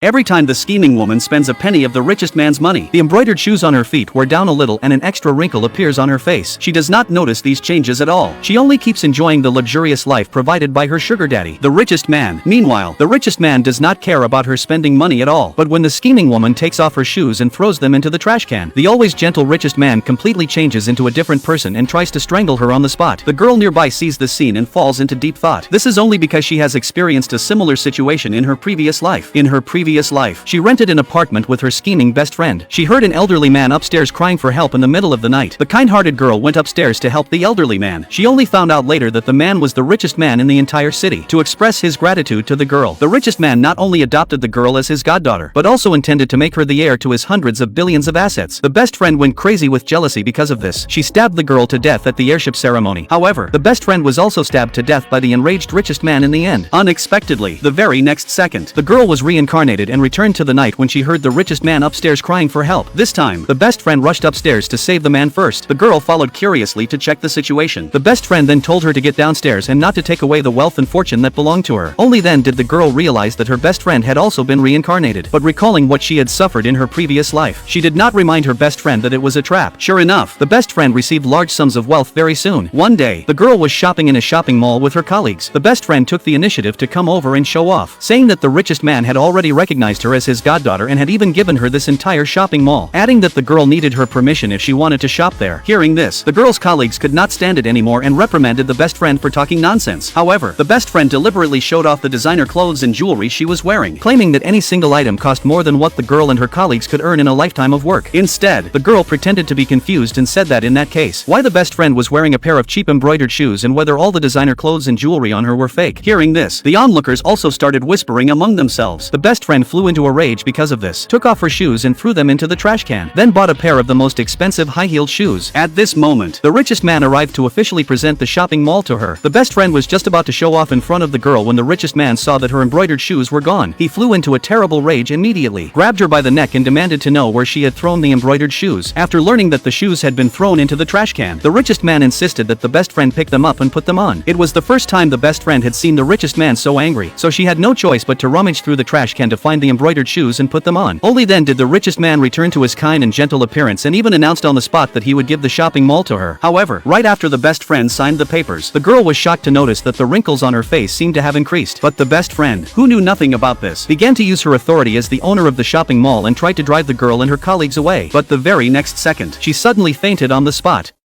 Every time the scheming woman spends a penny of the richest man's money, the embroidered shoes on her feet wear down a little and an extra wrinkle appears on her face. She does not notice these changes at all. She only keeps enjoying the luxurious life provided by her sugar daddy, the richest man. Meanwhile, the richest man does not care about her spending money at all. But when the scheming woman takes off her shoes and throws them into the trash can, the always gentle richest man completely changes into a different person and tries to strangle her on the spot. The girl nearby sees the scene and falls into deep thought. This is only because she has experienced a similar situation in her previous life. She rented an apartment with her scheming best friend. She heard an elderly man upstairs crying for help in the middle of the night. The kind-hearted girl went upstairs to help the elderly man. She only found out later that the man was the richest man in the entire city. To express his gratitude to the girl, the richest man not only adopted the girl as his goddaughter, but also intended to make her the heir to his hundreds of billions of assets. The best friend went crazy with jealousy because of this. She stabbed the girl to death at the heirship ceremony. However, the best friend was also stabbed to death by the enraged richest man in the end. Unexpectedly, the very next second, the girl was reincarnated and returned to the night when she heard the richest man upstairs crying for help. This time, the best friend rushed upstairs to save the man first. The girl followed curiously to check the situation. The best friend then told her to get downstairs and not to take away the wealth and fortune that belonged to her. Only then did the girl realize that her best friend had also been reincarnated. But recalling what she had suffered in her previous life, she did not remind her best friend that it was a trap. Sure enough, the best friend received large sums of wealth very soon. One day, the girl was shopping in a shopping mall with her colleagues. The best friend took the initiative to come over and show off, saying that the richest man had already recognized her as his goddaughter and had even given her this entire shopping mall, adding that the girl needed her permission if she wanted to shop there. Hearing this, the girl's colleagues could not stand it anymore and reprimanded the best friend for talking nonsense. However, the best friend deliberately showed off the designer clothes and jewelry she was wearing, claiming that any single item cost more than what the girl and her colleagues could earn in a lifetime of work. Instead, the girl pretended to be confused and said that in that case, why the best friend was wearing a pair of cheap embroidered shoes and whether all the designer clothes and jewelry on her were fake. Hearing this, the onlookers also started whispering among themselves. The best friend flew into a rage because of this, took off her shoes and threw them into the trash can, then bought a pair of the most expensive high-heeled shoes. At this moment, the richest man arrived to officially present the shopping mall to her. The best friend was just about to show off in front of the girl when the richest man saw that her embroidered shoes were gone. He flew into a terrible rage immediately, grabbed her by the neck and demanded to know where she had thrown the embroidered shoes. After learning that the shoes had been thrown into the trash can, the richest man insisted that the best friend pick them up and put them on. It was the first time the best friend had seen the richest man so angry, so she had no choice but to rummage through the trash can to find the embroidered shoes and put them on. Only then did the richest man return to his kind and gentle appearance and even announced on the spot that he would give the shopping mall to her. However, right after the best friend signed the papers, the girl was shocked to notice that the wrinkles on her face seemed to have increased. But the best friend, who knew nothing about this, began to use her authority as the owner of the shopping mall and tried to drive the girl and her colleagues away. But the very next second, she suddenly fainted on the spot.